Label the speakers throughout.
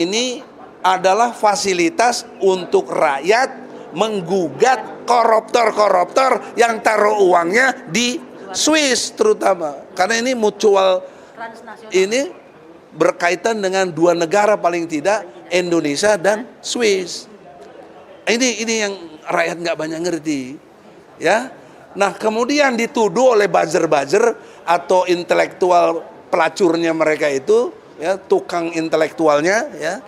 Speaker 1: Ini adalah fasilitas untuk rakyat menggugat koruptor-koruptor yang taruh uangnya di Swiss terutama. Karena ini mutual, ini berkaitan dengan dua negara paling tidak, Indonesia dan Swiss. Ini yang rakyat nggak banyak ngerti, ya. Nah kemudian dituduh oleh buzzer-buzzer atau intelektual pelacurnya mereka itu, ya, tukang intelektualnya, ya.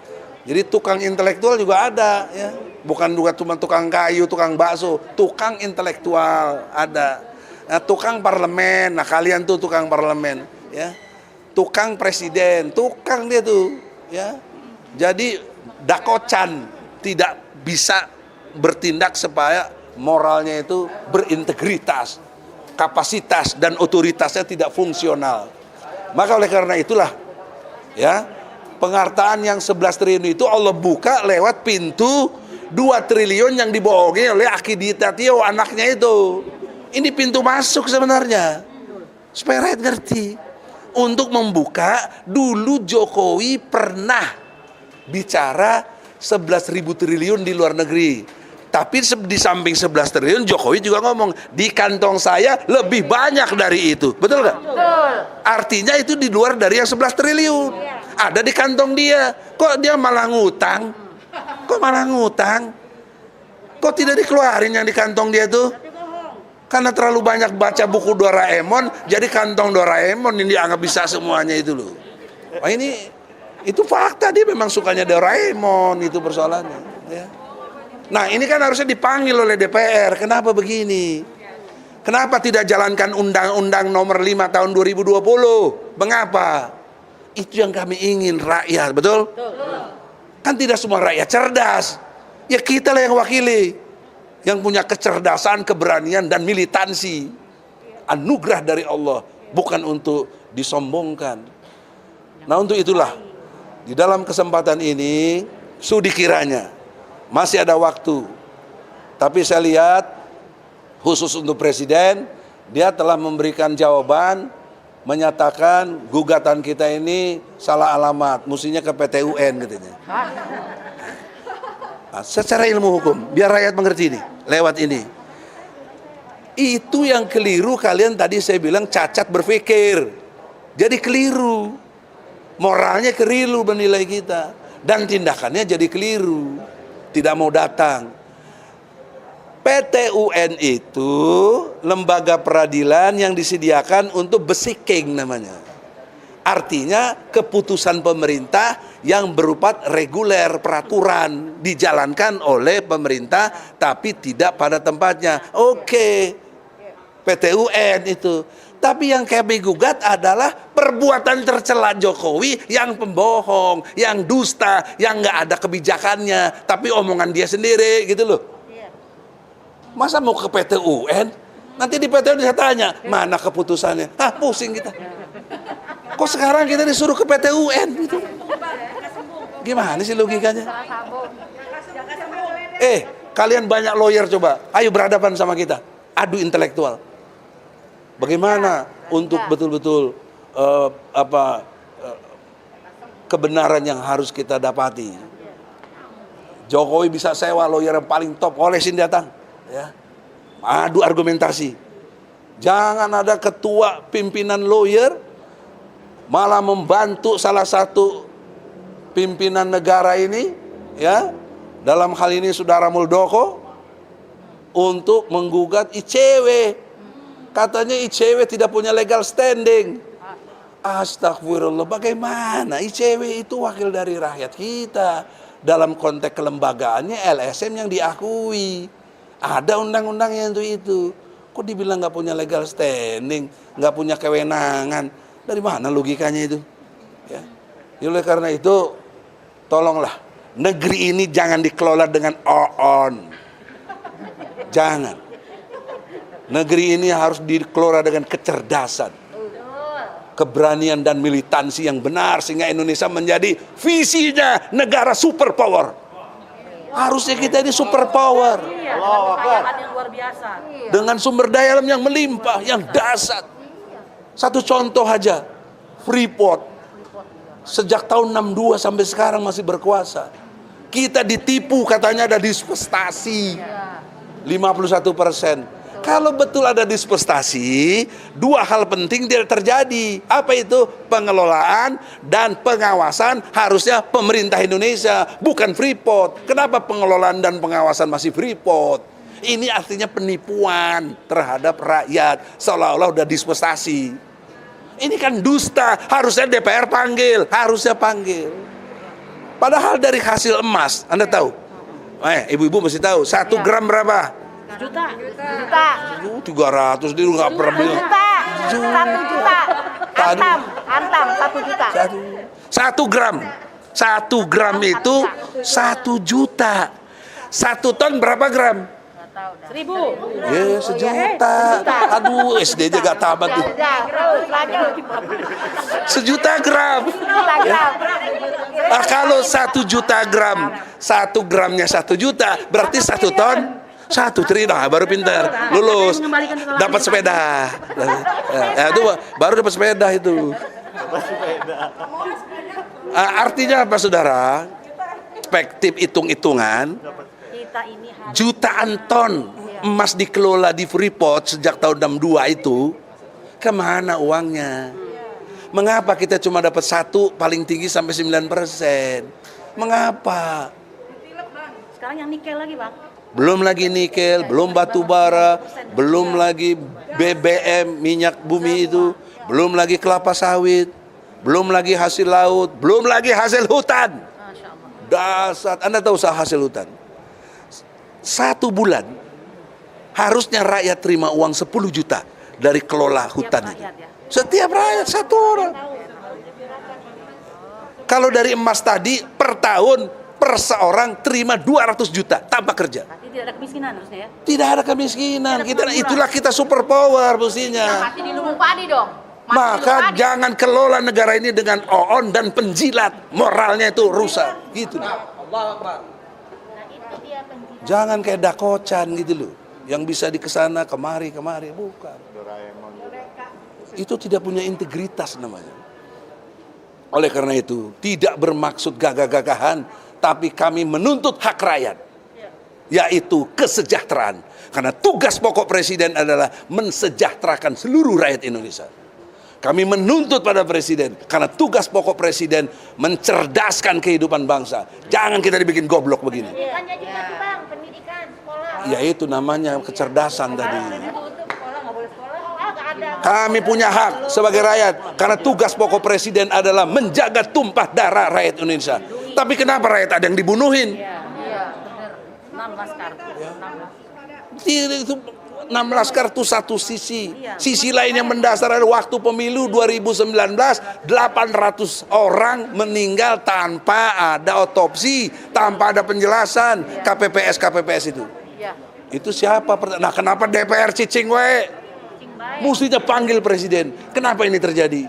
Speaker 1: Jadi tukang intelektual juga ada, ya. Bukan juga cuma tukang kayu, tukang bakso, tukang intelektual ada. Nah, tukang parlemen, nah kalian tuh tukang parlemen, ya. Tukang presiden, tukang dia tuh, ya. Jadi dakocan tidak bisa bertindak supaya moralnya itu berintegritas, kapasitas dan otoritasnya tidak fungsional. Maka oleh karena itulah, ya, penghartaan yang 11 triliun itu Allah buka lewat pintu 2 triliun yang dibohongi oleh Akiditatio anaknya itu. Ini pintu masuk sebenarnya, supaya rakyat ngerti. Untuk membuka, dulu Jokowi pernah bicara 11.000 triliun di luar negeri. Tapi di samping 11 triliun Jokowi juga ngomong, di kantong saya lebih banyak dari itu. Betul nggak? Betul. Artinya itu di luar dari yang 11 triliun. Ada di kantong dia. Kok dia malah ngutang? Kok malah ngutang? Kok tidak dikeluarin yang di kantong dia tuh? Karena terlalu banyak baca buku Doraemon, jadi kantong Doraemon ini dianggap bisa semuanya itu loh. Wah itu fakta, dia memang sukanya Doraemon, itu persoalannya, ya. Nah ini kan harusnya dipanggil oleh DPR, kenapa begini? Kenapa tidak jalankan Undang-Undang nomor 5 tahun 2020? Mengapa? Itu yang kami ingin, rakyat, betul? Kan tidak semua rakyat cerdas, ya kita lah yang wakili, yang punya kecerdasan, keberanian, dan militansi. Anugerah dari Allah, bukan untuk disombongkan. Nah untuk itulah, di dalam kesempatan ini, sudi kiranya, masih ada waktu. Tapi saya lihat, khusus untuk Presiden, dia telah memberikan jawaban, menyatakan gugatan kita ini salah alamat, mestinya ke PT UN katanya. Nah, secara ilmu hukum, biar rakyat mengerti ini, lewat ini. Itu yang keliru kalian tadi saya bilang cacat berpikir. Jadi keliru. Moralnya keliru menilai kita. Dan tindakannya jadi keliru. Tidak mau datang. PT UN itu lembaga peradilan yang disediakan untuk besiking namanya. Artinya keputusan pemerintah yang berupa reguler, peraturan dijalankan oleh pemerintah tapi tidak pada tempatnya. Oke, PT UN itu. Tapi yang kami gugat adalah perbuatan tercela Jokowi yang pembohong, yang dusta, yang nggak ada kebijakannya, tapi omongan dia sendiri gitu loh. Masa mau ke PT UN? Nanti di PT UN saya tanya, mana keputusannya? Ah, pusing kita. Kok sekarang kita disuruh ke PT UN gitu? Gimana sih logikanya? Kalian banyak lawyer coba, ayo berhadapan sama kita, adu intelektual. Bagaimana untuk betul-betul kebenaran yang harus kita dapati? Jokowi bisa sewa lawyer yang paling top, olesin datang, ya. Adu argumentasi. Jangan ada ketua pimpinan lawyer malah membantu salah satu pimpinan negara ini, ya, dalam hal ini Saudara Muldoko, untuk menggugat ICW. Katanya ICW tidak punya legal standing. Astagfirullah, bagaimana? ICW itu wakil dari rakyat kita. Dalam konteks kelembagaannya LSM yang diakui. Ada undang-undangnya untuk itu. Kok dibilang nggak punya legal standing, nggak punya kewenangan? Dari mana logikanya itu? Ya. Oleh karena itu, tolonglah, negeri ini jangan dikelola dengan on. Jangan. Negeri ini harus dikelola dengan kecerdasan, keberanian dan militansi yang benar, sehingga Indonesia menjadi visinya negara superpower. Harusnya kita ini superpower. Dengan sumber daya alam yang melimpah, yang dahsyat. Satu contoh aja, Freeport. Sejak tahun 62 sampai sekarang masih berkuasa. Kita ditipu katanya ada dispensasi 51%. Kalau betul ada dispensasi, dua hal penting tidak terjadi. Apa itu? Pengelolaan dan pengawasan harusnya pemerintah Indonesia, bukan Freeport. Kenapa pengelolaan dan pengawasan masih Freeport? Ini artinya penipuan terhadap rakyat, seolah-olah udah dispensasi. Ini kan dusta, harusnya DPR panggil, harusnya panggil. Padahal dari hasil emas, Anda tahu? Ibu-ibu mesti tahu, 1 gram berapa?
Speaker 2: Juta.
Speaker 1: 300 dia nggak pernah beli.
Speaker 2: 1 juta. Antam 1 juta.
Speaker 1: 1 gram. 1 gram itu 1 juta. 1 ton berapa gram?
Speaker 2: 1000.
Speaker 1: Ya, sejuta. Aduh, SD aja gak tamat tuh. Sejuta gram. Nah, kalau 1 juta gram, 1 gramnya 1 juta, berarti 1 ton 1 triliun, baru pintar, lulus, dapat sepeda. Ya, itu baru dapat sepeda itu. Artinya apa, saudara? Perspektif hitung-hitungan, jutaan ton emas dikelola di Freeport sejak tahun 62 itu, kemana uangnya? Mengapa kita cuma dapat 1 paling tinggi sampai 9%? Mengapa?
Speaker 2: Sekarang yang nikel lagi, Bang.
Speaker 1: Belum lagi nikel, belum batu bara, belum lagi BBM, minyak bumi itu, belum lagi kelapa sawit, belum lagi hasil laut, belum lagi hasil hutan. Dasar, Anda tahu hasil hutan? 1 bulan harusnya rakyat terima uang 10 juta dari kelola hutan itu. Setiap rakyat 1 orang. Kalau dari emas tadi per tahun per seorang terima 200 juta tanpa kerja.
Speaker 2: Berarti tidak ada kemiskinan harusnya ya?
Speaker 1: Tidak ada kemiskinan. Itulah kita super power mestinya.
Speaker 2: Mati di lubung padi dong.
Speaker 1: Maka jangan kelola negara ini dengan oon dan penjilat. Moralnya itu rusak. Gitu. Jangan kayak dakocan gitu loh. Yang bisa dikesana kemari. Bukan. Itu tidak punya integritas namanya. Oleh karena itu, tidak bermaksud gagah-gagahan, tapi kami menuntut hak rakyat, yaitu kesejahteraan. Karena tugas pokok presiden adalah mensejahterakan seluruh rakyat Indonesia. Kami menuntut pada presiden, karena tugas pokok presiden mencerdaskan kehidupan bangsa. Jangan kita dibikin goblok begini.
Speaker 2: Pendidikannya juga tuh, Bang, pendidikan, sekolah.
Speaker 1: Ya itu namanya kecerdasan tadi. Kami punya hak sebagai rakyat, karena tugas pokok presiden adalah menjaga tumpah darah rakyat Indonesia. Tapi kenapa rakyat ada yang dibunuhin?
Speaker 2: Iya, benar. 6 laskar.
Speaker 1: Itu 6 laskar itu satu sisi. Sisi lain yang mendasar adalah waktu pemilu 2019, 800 orang meninggal tanpa ada otopsi, tanpa ada penjelasan. KPPS itu. Itu siapa? Nah, kenapa DPR cicing we? Mestinya panggil presiden. Kenapa ini terjadi?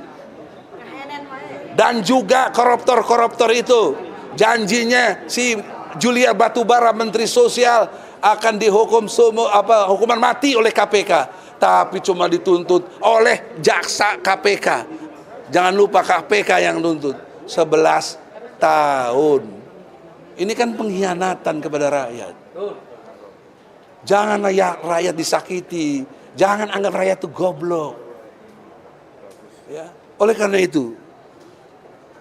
Speaker 1: Dan juga koruptor itu, janjinya si Julia Batubara, Menteri Sosial, akan dihukum hukuman mati oleh KPK, tapi cuma dituntut oleh jaksa KPK. Jangan lupa KPK yang nuntut 11 tahun. Ini kan pengkhianatan kepada rakyat. Janganlah rakyat disakiti. Jangan anggap rakyat itu goblok. Ya. Oleh karena itu,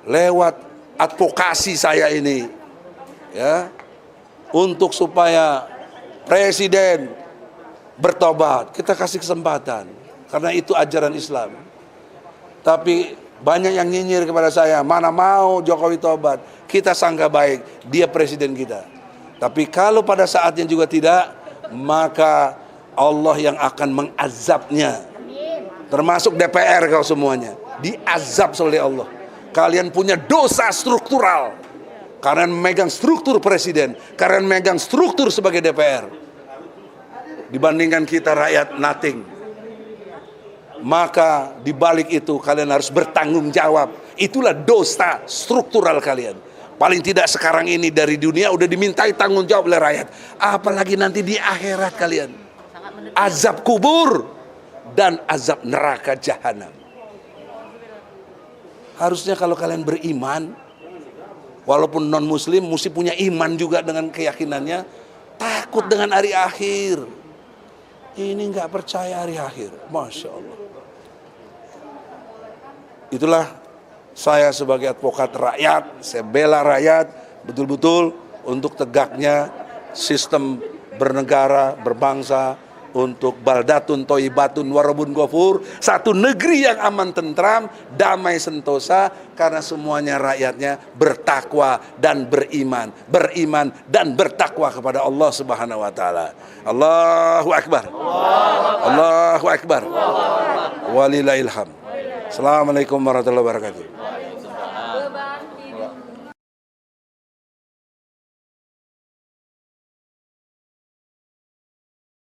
Speaker 1: lewat advokasi saya ini, ya, untuk supaya presiden bertobat, kita kasih kesempatan, karena itu ajaran Islam. Tapi banyak yang nyinyir kepada saya, mana mau Jokowi tobat. Kita sangka baik, dia presiden kita. Tapi kalau pada saatnya juga tidak, maka Allah yang akan mengazabnya. Termasuk DPR kau semuanya. Diazab oleh Allah. Kalian punya dosa struktural. Kalian memegang struktur presiden. Kalian memegang struktur sebagai DPR. Dibandingkan kita rakyat nothing. Maka dibalik itu kalian harus bertanggung jawab. Itulah dosa struktural kalian. Paling tidak sekarang ini dari dunia udah dimintai tanggung jawab oleh rakyat. Apalagi nanti di akhirat kalian. Azab kubur dan azab neraka jahanam. Harusnya kalau kalian beriman, walaupun non muslim mesti punya iman juga dengan keyakinannya, takut dengan hari akhir. Ini nggak percaya hari akhir, Masya Allah. Itulah saya sebagai advokat rakyat, saya bela rakyat betul-betul untuk tegaknya sistem bernegara, berbangsa, untuk baldatun toibatun warabun ghafur, satu negeri yang aman tentram, damai sentosa, karena semuanya rakyatnya bertakwa dan beriman, dan bertakwa kepada Allah Subhanahu wa taala. Allahu akbar. Allahu akbar. Walillahil hamd. Assalamualaikum warahmatullahi wabarakatuh.